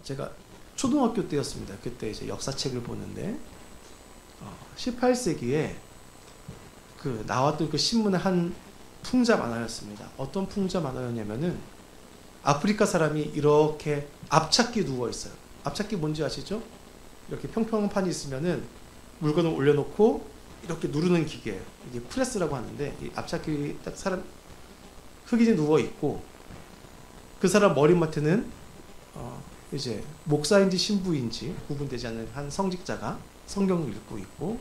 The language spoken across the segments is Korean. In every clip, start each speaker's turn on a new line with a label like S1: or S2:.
S1: 제가 초등학교 때였습니다. 그때 이제 역사책을 보는데 18세기에 그 나왔던 그 신문의 한 풍자 만화였습니다. 어떤 풍자 만화였냐면은 아프리카 사람이 이렇게 앞찾기 누워 있어요. 앞찾기 뭔지 아시죠? 이렇게 평평한 판이 있으면은 물건을 올려놓고 이렇게 누르는 기계예요. 이게 프레스라고 하는데 이 앞찾기 딱 사람 흑인이 누워 있고 그 사람 머리맡에는 이제 목사인지 신부인지 구분되지 않는 한 성직자가 성경을 읽고 있고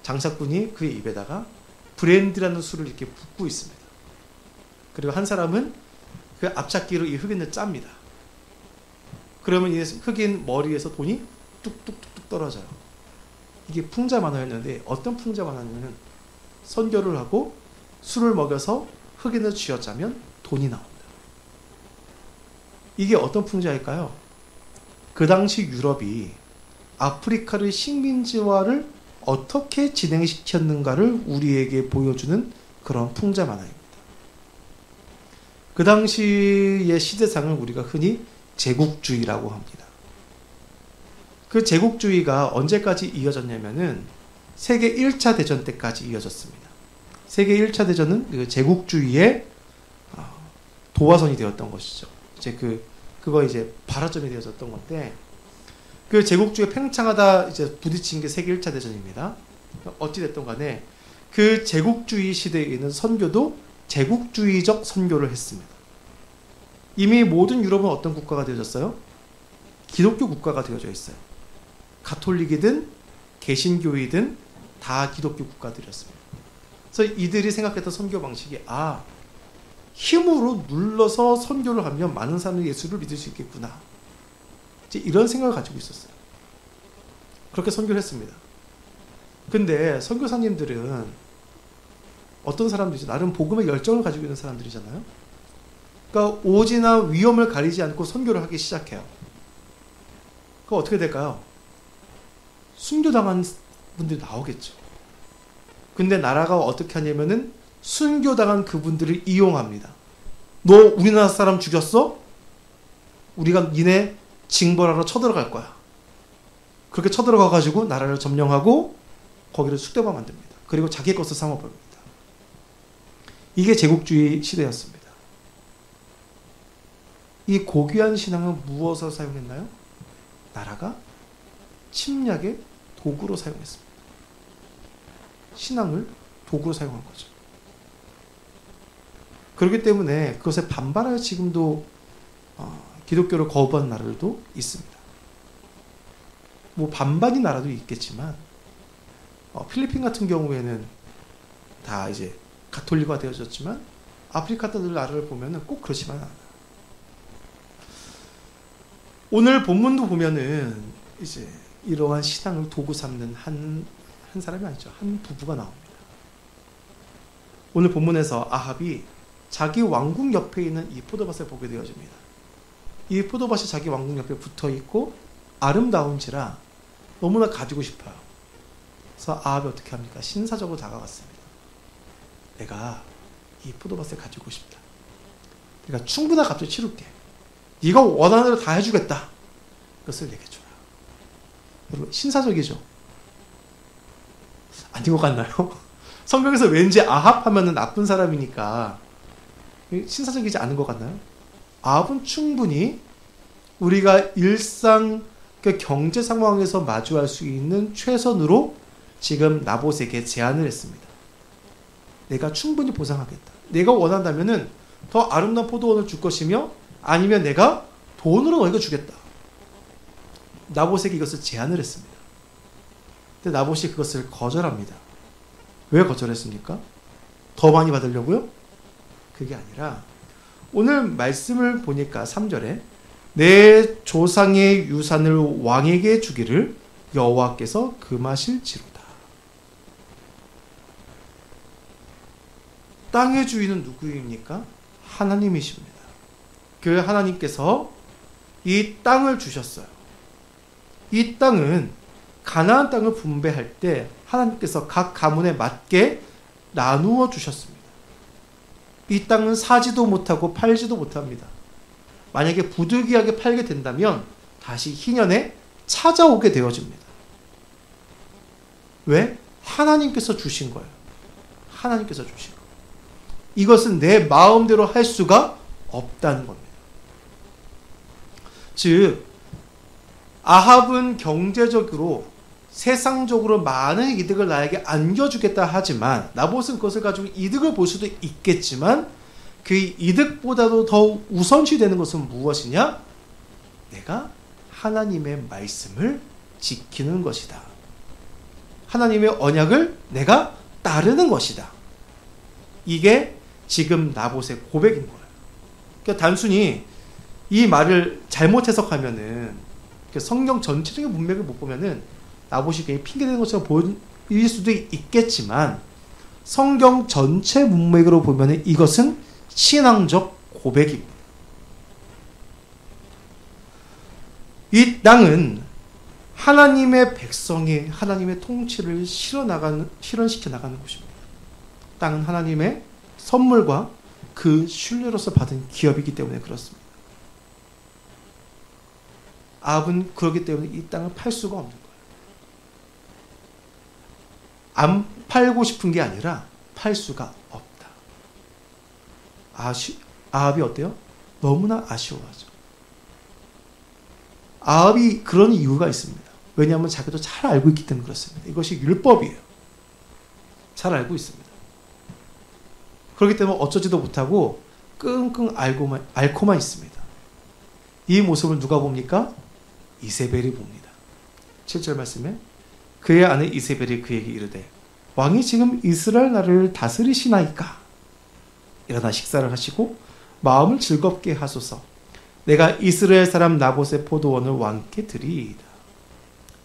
S1: 장사꾼이 그의 입에다가 브랜디라는 술을 이렇게 붓고 있습니다. 그리고 한 사람은 그 앞찾기로 이 흑인을 짭니다. 그러면 이 흑인 머리에서 돈이 뚝뚝뚝뚝 떨어져요. 이게 풍자 만화였는데 어떤 풍자 만화냐면 선교를 하고 술을 먹여서 흑인을 쥐어짜면 돈이 나온다. 이게 어떤 풍자일까요? 그 당시 유럽이 아프리카를 식민지화를 어떻게 진행시켰는가를 우리에게 보여주는 그런 풍자 만화입니다. 그 당시의 시대상을 우리가 흔히 제국주의라고 합니다. 그 제국주의가 언제까지 이어졌냐면은 세계 1차 대전 때까지 이어졌습니다. 세계 1차 대전은 그 제국주의의 도화선이 되었던 것이죠. 이제 그거 이제 발화점이 되어졌던 건데 그 제국주의 팽창하다 이제 부딪힌 게 세계 1차 대전입니다. 어찌됐든 간에 그 제국주의 시대에 있는 선교도 제국주의적 선교를 했습니다. 이미 모든 유럽은 어떤 국가가 되어졌어요? 기독교 국가가 되어져 있어요. 가톨릭이든 개신교이든 다 기독교 국가들이었습니다. 그래서 이들이 생각했던 선교 방식이 힘으로 눌러서 선교를 하면 많은 사람들이 예수를 믿을 수 있겠구나. 이제 이런 생각을 가지고 있었어요. 그렇게 선교를 했습니다. 근데 선교사님들은 어떤 사람들이죠? 나름 복음의 열정을 가지고 있는 사람들이잖아요. 그러니까 오지나 위험을 가리지 않고 선교를 하기 시작해요. 그럼 어떻게 될까요? 순교당한 분들이 나오겠죠. 근데 나라가 어떻게 하냐면은 순교당한 그분들을 이용합니다. 너 우리나라 사람 죽였어? 우리가 니네 징벌하러 쳐들어갈 거야. 그렇게 쳐들어가가지고 나라를 점령하고 거기를 쑥대밭 만듭니다. 그리고 자기 것을 삼아버립니다. 이게 제국주의 시대였습니다. 이 고귀한 신앙은 무엇을 사용했나요? 나라가 침략의 도구로 사용했습니다. 신앙을 도구로 사용한 거죠. 그렇기 때문에 그것에 반발하여 지금도 기독교를 거부하는 나라들도 있습니다. 뭐 반반이 나라도 있겠지만 필리핀 같은 경우에는 다 이제 가톨릭화 되어졌지만 아프리카 나라를 보면은 꼭 그렇지만 않아요. 오늘 본문도 보면은 이제 이러한 신앙을 도구 삼는 한 사람이 아니죠. 한 부부가 나옵니다. 오늘 본문에서 아합이 자기 왕궁 옆에 있는 이 포도밭을 보게 되어집니다. 이 포도밭이 자기 왕궁 옆에 붙어 있고 아름다운지라 너무나 가지고 싶어요. 그래서 아합이 어떻게 합니까? 신사적으로 다가갔습니다. 내가 이 포도밭을 가지고 싶다. 내가 충분한 값을 치를게. 네가 원하는 대로 다 해주겠다. 그것을 내게 주라. 여러분 신사적이죠? 아닌 것 같나요? 성경에서 왠지 아합 하면은 나쁜 사람이니까 신사적이지 않은 것 같나요? 아합은 충분히 우리가 일상 그 경제 상황에서 마주할 수 있는 최선으로 지금 나봇에게 제안을 했습니다. 내가 충분히 보상하겠다. 내가 원한다면은 더 아름다운 포도원을 줄 것이며 아니면 내가 돈으로 너희가 주겠다. 나봇에게 이것을 제안을 했습니다. 근데 나봇이 그것을 거절합니다. 왜 거절했습니까? 더 많이 받으려고요? 그게 아니라 오늘 말씀을 보니까 3절에 내 조상의 유산을 왕에게 주기를 여호와께서 금하실지로다. 땅의 주인은 누구입니까? 하나님이십니다. 그 하나님께서 이 땅을 주셨어요. 이 땅은 가나안 땅을 분배할 때 하나님께서 각 가문에 맞게 나누어 주셨습니다. 이 땅은 사지도 못하고 팔지도 못합니다. 만약에 부득이하게 팔게 된다면 다시 희년에 찾아오게 되어집니다. 왜? 하나님께서 주신 거예요. 하나님께서 주신 거예요. 이것은 내 마음대로 할 수가 없다는 겁니다. 즉 아합은 경제적으로 세상적으로 많은 이득을 나에게 안겨주겠다 하지만 나봇은 그것을 가지고 이득을 볼 수도 있겠지만 그 이득보다도 더 우선시되는 것은 무엇이냐? 내가 하나님의 말씀을 지키는 것이다. 하나님의 언약을 내가 따르는 것이다. 이게 지금 나봇의 고백인 거예요. 그러니까 단순히 이 말을 잘못 해석하면은 성경 전체적인 문맥을 못 보면은 나봇이 괜히 핑계대는 것처럼 보일 수도 있겠지만 성경 전체 문맥으로 보면은 이것은 신앙적 고백입니다. 이 땅은 하나님의 백성이 하나님의 통치를 실현시켜 나가는 곳입니다. 땅은 하나님의 선물과 그 신뢰로서 받은 기업이기 때문에 그렇습니다. 아합은 그렇기 때문에 이 땅을 팔 수가 없는 거예요. 안 팔고 싶은 게 아니라 팔 수가 없다. 아합이 어때요? 너무나 아쉬워하죠. 아합이 그런 이유가 있습니다. 왜냐하면 자기도 잘 알고 있기 때문에 그렇습니다. 이것이 율법이에요. 잘 알고 있습니다. 그렇기 때문에 어쩌지도 못하고 끙끙 앓고만 있습니다. 이 모습을 누가 봅니까? 이세벨이 봅니다. 7절 말씀에 그의 아내 이세벨이 그에게 이르되 왕이 지금 이스라엘 나라를 다스리시나이까? 일어나 식사를 하시고 마음을 즐겁게 하소서. 내가 이스라엘 사람 나봇의 포도원을 왕께 드리이다.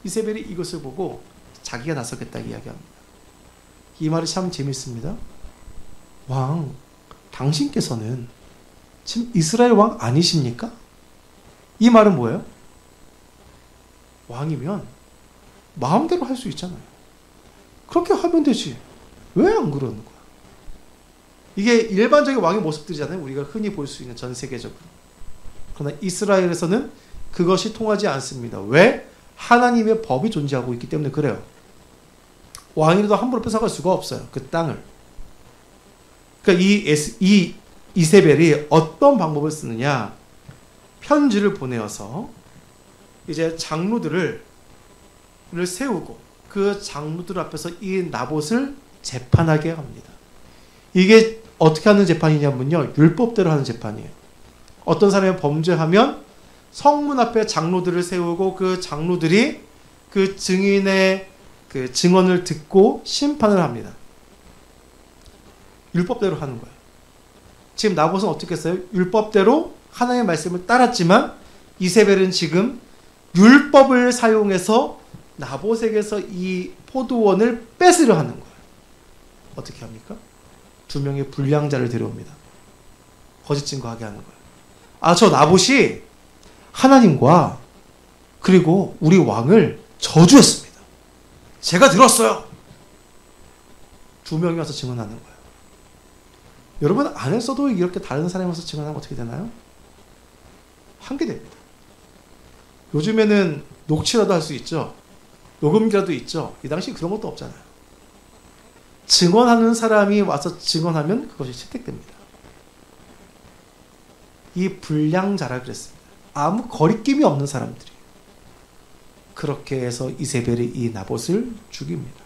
S1: 이세벨이 이것을 보고 자기가 나서겠다 이야기합니다. 이 말이 참 재밌습니다. 왕, 당신께서는 지금 이스라엘 왕 아니십니까? 이 말은 뭐예요? 왕이면 마음대로 할 수 있잖아요. 그렇게 하면 되지. 왜 안 그러는 거야? 이게 일반적인 왕의 모습들이잖아요. 우리가 흔히 볼 수 있는 전 세계적으로. 그러나 이스라엘에서는 그것이 통하지 않습니다. 왜? 하나님의 법이 존재하고 있기 때문에 그래요. 왕이라도 함부로 뺏어갈 수가 없어요. 그 땅을. 그러니까 이 이세벨이 어떤 방법을 쓰느냐? 편지를 보내어서 이제 장로들을 세우고 그 장로들 앞에서 이 나봇을 재판하게 합니다. 이게 어떻게 하는 재판이냐면요. 율법대로 하는 재판이에요. 어떤 사람이 범죄하면 성문 앞에 장로들을 세우고 그 장로들이 그 증인의 그 증언을 듣고 심판을 합니다. 율법대로 하는 거예요. 지금 나봇은 어떻게 했어요? 율법대로 하나님의 말씀을 따랐지만 이세벨은 지금 율법을 사용해서 나봇에게서 이 포도원을 뺏으려 하는 거예요. 어떻게 합니까? 2명의 불량자를 데려옵니다. 거짓 증거하게 하는 거예요. 저 나봇이 하나님과 그리고 우리 왕을 저주했습니다. 제가 들었어요. 2명이 와서 증언하는 거예요. 여러분 안에서도 이렇게 다른 사람이 와서 증언하면 어떻게 되나요? 하게 됩니다. 요즘에는 녹취라도 할 수 있죠. 녹음기라도 있죠. 이 당시 그런 것도 없잖아요. 증언하는 사람이 와서 증언하면 그것이 채택됩니다. 이 불량자라 그랬습니다. 아무 거리낌이 없는 사람들이. 그렇게 해서 이세벨이 이 나봇을 죽입니다.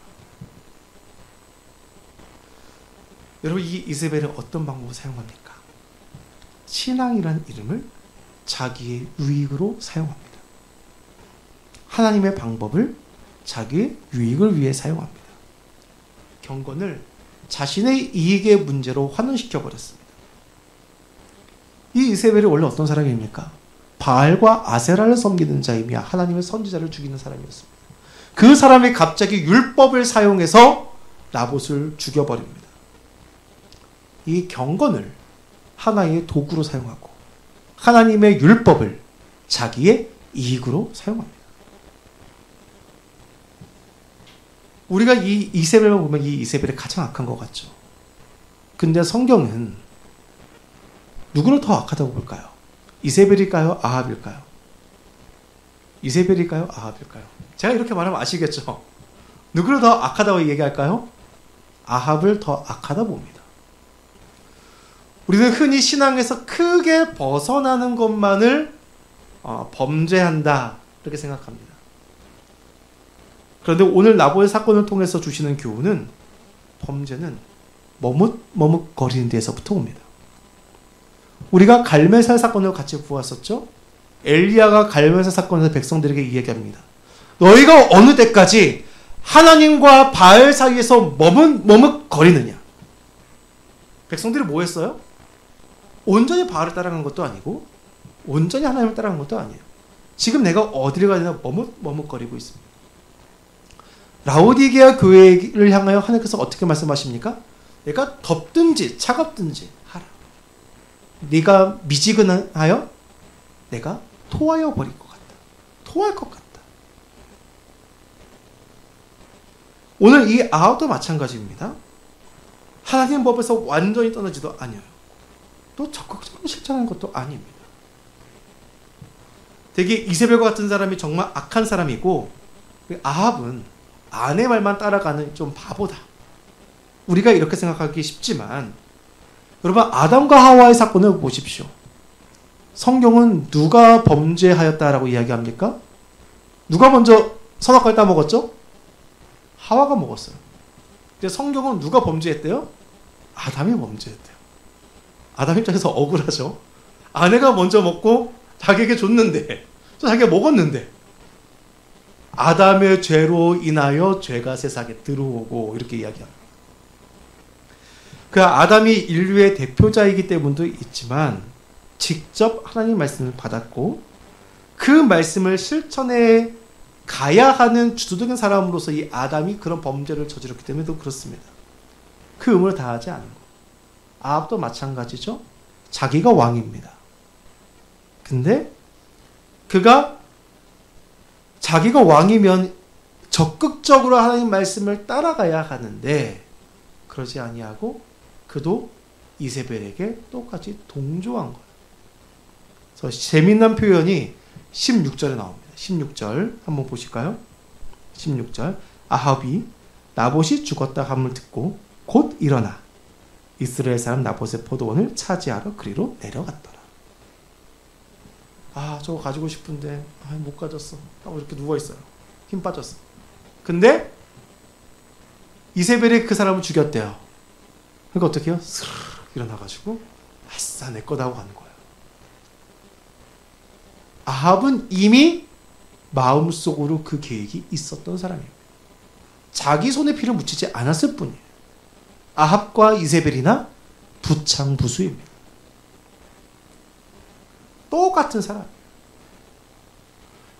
S1: 여러분 이 이세벨은 어떤 방법을 사용합니까? 신앙이라는 이름을 자기의 유익으로 사용합니다. 하나님의 방법을 자기의 유익을 위해 사용합니다. 경건을 자신의 이익의 문제로 환원시켜 버렸습니다. 이 이세벨이 원래 어떤 사람입니까? 바알과 아세라를 섬기는 자이며 하나님의 선지자를 죽이는 사람이었습니다. 그 사람이 갑자기 율법을 사용해서 나봇을 죽여버립니다. 이 경건을 하나의 도구로 사용하고 하나님의 율법을 자기의 이익으로 사용합니다. 우리가 이 이세벨만 보면 이 이세벨이 가장 악한 것 같죠. 근데 성경은 누구를 더 악하다고 볼까요? 이세벨일까요? 아합일까요? 이세벨일까요? 아합일까요? 제가 이렇게 말하면 아시겠죠? 누구를 더 악하다고 얘기할까요? 아합을 더 악하다 봅니다. 우리는 흔히 신앙에서 크게 벗어나는 것만을 범죄한다 이렇게 생각합니다. 그런데 오늘 나보의 사건을 통해서 주시는 교훈은 범죄는 머뭇머뭇거리는 데서부터 옵니다. 우리가 갈멜살 사건을 같이 보았었죠? 엘리야가 갈멜살 사건에서 백성들에게 이야기합니다. 너희가 어느 때까지 하나님과 바알 사이에서 머뭇거리느냐? 백성들이 뭐 했어요? 온전히 바알을 따라간 것도 아니고 온전히 하나님을 따라간 것도 아니에요. 지금 내가 어디를 가냐 머뭇거리고 있습니다. 라오디게아 교회를 향하여 하나님께서 어떻게 말씀하십니까? 내가 덥든지 차갑든지 하라. 네가 미지근하여 내가 토하여 버릴 것 같다. 토할 것 같다. 오늘 이 아합도 마찬가지입니다. 하나님 법에서 완전히 떠나지도 아니에요. 또 적극적으로 실천하는 것도 아닙니다. 되게 이세벨과 같은 사람이 정말 악한 사람이고 아합은 아내 말만 따라가는 좀 바보다. 우리가 이렇게 생각하기 쉽지만 여러분 아담과 하와의 사건을 보십시오. 성경은 누가 범죄하였다라고 이야기합니까? 누가 먼저 선악과를 따먹었죠? 하와가 먹었어요. 근데 성경은 누가 범죄했대요? 아담이 범죄했대요. 아담 입장에서 억울하죠. 아내가 먼저 먹고 자기에게 줬는데 또 자기가 먹었는데 아담의 죄로 인하여 죄가 세상에 들어오고 이렇게 이야기합니다. 그 아담이 인류의 대표자이기 때문도 있지만 직접 하나님 말씀을 받았고 그 말씀을 실천해 가야 하는 주도적인 사람으로서 이 아담이 그런 범죄를 저질렀기 때문에도 그렇습니다. 그 의무를 다하지 않은 것. 아합도 마찬가지죠. 자기가 왕입니다. 근데 그가 자기가 왕이면 적극적으로 하나님 말씀을 따라가야 하는데 그러지 아니하고 그도 이세벨에게 똑같이 동조한 거예요. 그래서 재미난 표현이 16절에 나옵니다. 16절 한번 보실까요? 16절 아합이 나봇이 죽었다 함을 듣고 곧 일어나 이스라엘 사람 나봇의 포도원을 차지하러 그리로 내려갔더라. 아 저거 가지고 싶은데 못 가졌어 하고 이렇게 누워있어요. 힘 빠졌어. 근데 이세벨이 그 사람을 죽였대요. 그러니까 어떻게 해요? 스르르 일어나가지고 아싸 내 거다 하고 가는 거예요. 아합은 이미 마음속으로 그 계획이 있었던 사람입니다. 자기 손에 피를 묻히지 않았을 뿐이에요. 아합과 이세벨이나 부창부수입니다. 똑같은 사람이에요.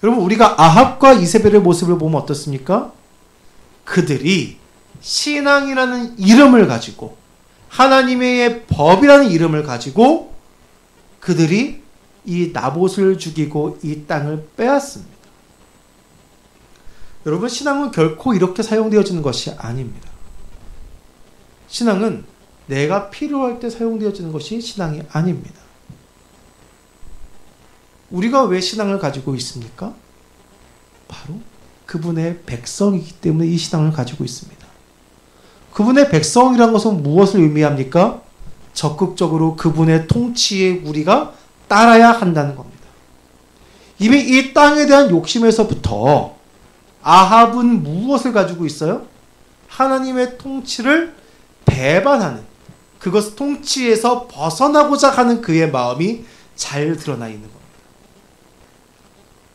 S1: 여러분 우리가 아합과 이세벨의 모습을 보면 어떻습니까? 그들이 신앙이라는 이름을 가지고 하나님의 법이라는 이름을 가지고 그들이 이 나봇을 죽이고 이 땅을 빼앗습니다. 여러분 신앙은 결코 이렇게 사용되어지는 것이 아닙니다. 신앙은 내가 필요할 때 사용되어지는 것이 신앙이 아닙니다. 우리가 왜 신앙을 가지고 있습니까? 바로 그분의 백성이기 때문에 이 신앙을 가지고 있습니다. 그분의 백성이라는 것은 무엇을 의미합니까? 적극적으로 그분의 통치에 우리가 따라야 한다는 겁니다. 이미 이 땅에 대한 욕심에서부터 아합은 무엇을 가지고 있어요? 하나님의 통치를 배반하는 그것 통치에서 벗어나고자 하는 그의 마음이 잘 드러나 있는 겁니다.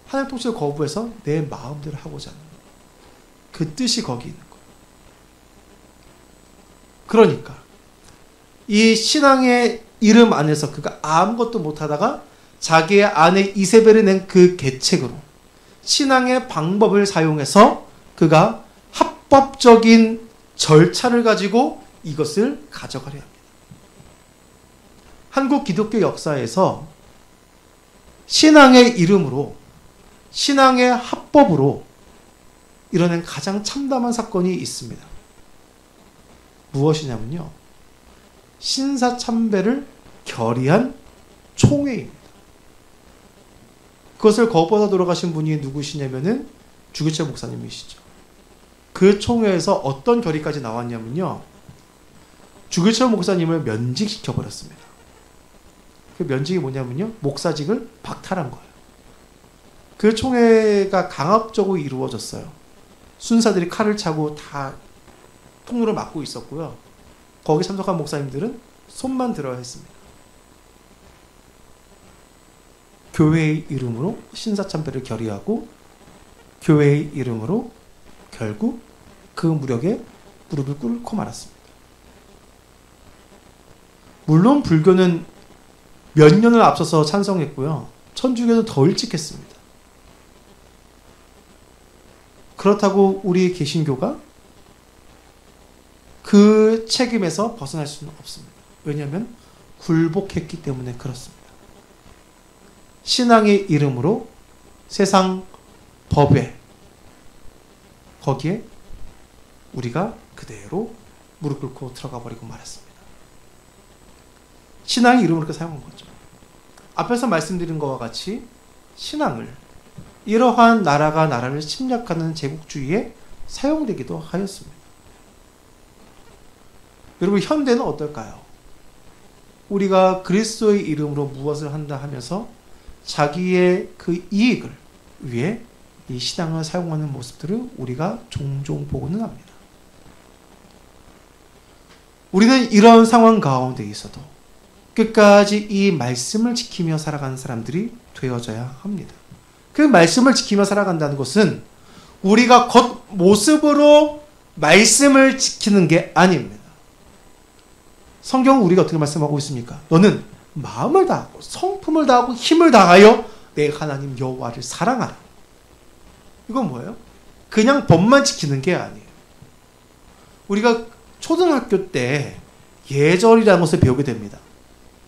S1: 하나님 통치를 거부해서 내 마음대로 하고자 하는 거예요. 그 뜻이 거기 있는 거예요. 그러니까 이 신앙의 이름 안에서 그가 아무것도 못하다가 자기의 아내 이세벨이 낸 그 계책으로 신앙의 방법을 사용해서 그가 합법적인 절차를 가지고 이것을 가져가려 합니다. 한국 기독교 역사에서 신앙의 이름으로 신앙의 합법으로 이뤄낸 가장 참담한 사건이 있습니다. 무엇이냐면요. 신사참배를 결의한 총회입니다. 그것을 거부하다 돌아가신 분이 누구시냐면은 주기철 목사님이시죠. 그 총회에서 어떤 결의까지 나왔냐면요. 주기철 목사님을 면직시켜버렸습니다. 그 면직이 뭐냐면요. 목사직을 박탈한 거예요. 그 총회가 강압적으로 이루어졌어요. 순사들이 칼을 차고 다 통로를 막고 있었고요. 거기 참석한 목사님들은 손만 들어야 했습니다. 교회의 이름으로 신사참배를 결의하고 교회의 이름으로 결국 그 무력에 무릎을 꿇고 말았습니다. 물론 불교는 몇 년을 앞서서 찬성했고요. 천주교는 더 일찍 했습니다. 그렇다고 우리 개신교가 그 책임에서 벗어날 수는 없습니다. 왜냐하면 굴복했기 때문에 그렇습니다. 신앙의 이름으로 세상 법에 거기에 우리가 그대로 무릎 꿇고 들어가 버리고 말았습니다. 신앙의 이름으로 그렇게 사용한 거죠. 앞에서 말씀드린 것과 같이 신앙을 이러한 나라가 나라를 침략하는 제국주의에 사용되기도 하였습니다. 여러분 현대는 어떨까요? 우리가 그리스도의 이름으로 무엇을 한다 하면서 자기의 그 이익을 위해 이 신앙을 사용하는 모습들을 우리가 종종 보고는 합니다. 우리는 이런 상황 가운데 있어도 끝까지 이 말씀을 지키며 살아가는 사람들이 되어져야 합니다. 그 말씀을 지키며 살아간다는 것은 우리가 겉모습으로 말씀을 지키는 게 아닙니다. 성경은 우리가 어떻게 말씀하고 있습니까? 너는 마음을 다하고 성품을 다하고 힘을 다하여 내 하나님 여호와를 사랑하라. 이건 뭐예요? 그냥 법만 지키는 게 아니에요. 우리가 초등학교 때 예절이라는 것을 배우게 됩니다.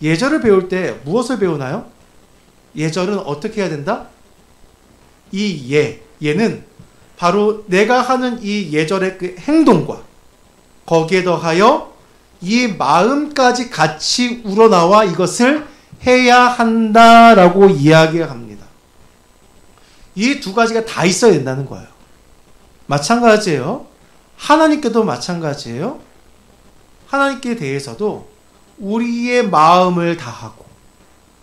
S1: 예절을 배울 때 무엇을 배우나요? 예절은 어떻게 해야 된다? 이 예는 바로 내가 하는 이 예절의 그 행동과 거기에 더하여 이 마음까지 같이 우러나와 이것을 해야 한다라고 이야기합니다. 이 두 가지가 다 있어야 된다는 거예요. 마찬가지예요. 하나님께도 마찬가지예요. 하나님께 대해서도 우리의 마음을 다하고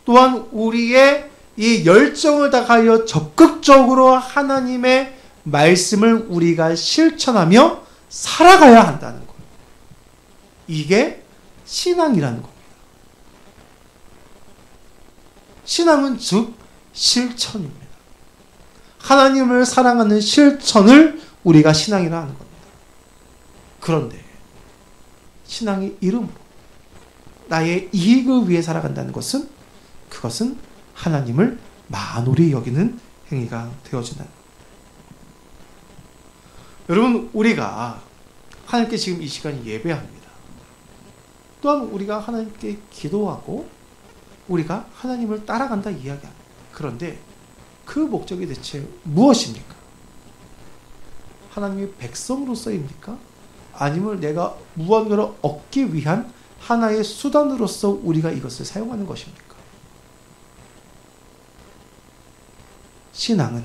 S1: 또한 우리의 이 열정을 다하여 적극적으로 하나님의 말씀을 우리가 실천하며 살아가야 한다는 거예요. 이게 신앙이라는 겁니다. 신앙은 즉 실천입니다. 하나님을 사랑하는 실천을 우리가 신앙이라 하는 겁니다. 그런데 신앙의 이름으로 나의 이익을 위해 살아간다는 것은 그것은 하나님을 만홀히 여기는 행위가 되어진다는 겁니다. 여러분 우리가 하나님께 지금 이 시간 예배합니다. 또한 우리가 하나님께 기도하고 우리가 하나님을 따라간다 이야기합니다. 그런데 그 목적이 대체 무엇입니까? 하나님의 백성으로서입니까? 아니면 내가 무언가를 얻기 위한 하나의 수단으로서 우리가 이것을 사용하는 것입니까? 신앙은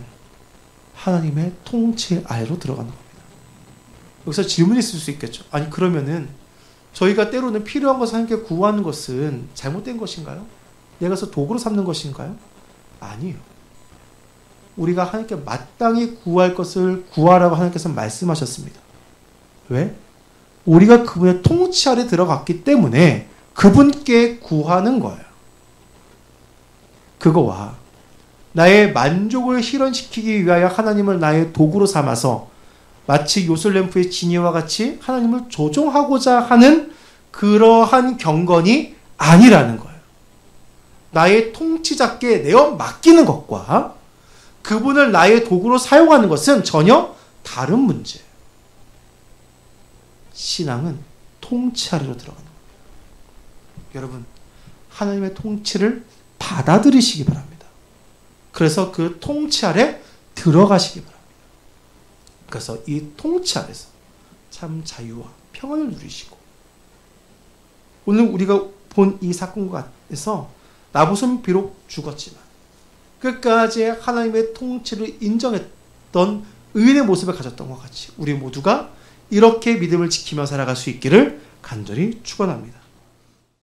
S1: 하나님의 통치 아래로 들어가는 겁니다. 여기서 질문이 있을 수 있겠죠. 아니 그러면은 저희가 때로는 필요한 것을 하나님께 구하는 것은 잘못된 것인가요? 내가 서 도구로 삼는 것인가요? 아니요. 우리가 하나님께 마땅히 구할 것을 구하라고 하나님께서 말씀하셨습니다. 왜? 우리가 그분의 통치 아래 들어갔기 때문에 그분께 구하는 거예요. 그거와 나의 만족을 실현시키기 위하여 하나님을 나의 도구로 삼아서 마치 요술램프의 지니와 같이 하나님을 조종하고자 하는 그러한 경건이 아니라는 거예요. 나의 통치자께 내어 맡기는 것과 그분을 나의 도구로 사용하는 것은 전혀 다른 문제예요. 신앙은 통치 아래로 들어가는 겁니다. 여러분, 하나님의 통치를 받아들이시기 바랍니다. 그래서 그 통치 아래 들어가시기 바랍니다. 그래서 이 통치 아래서 참 자유와 평안을 누리시고 오늘 우리가 본 이 사건에서 나봇은 비록 죽었지만 끝까지 하나님의 통치를 인정했던 의인의 모습을 가졌던 것 같이 우리 모두가 이렇게 믿음을 지키며 살아갈 수 있기를 간절히 축원합니다.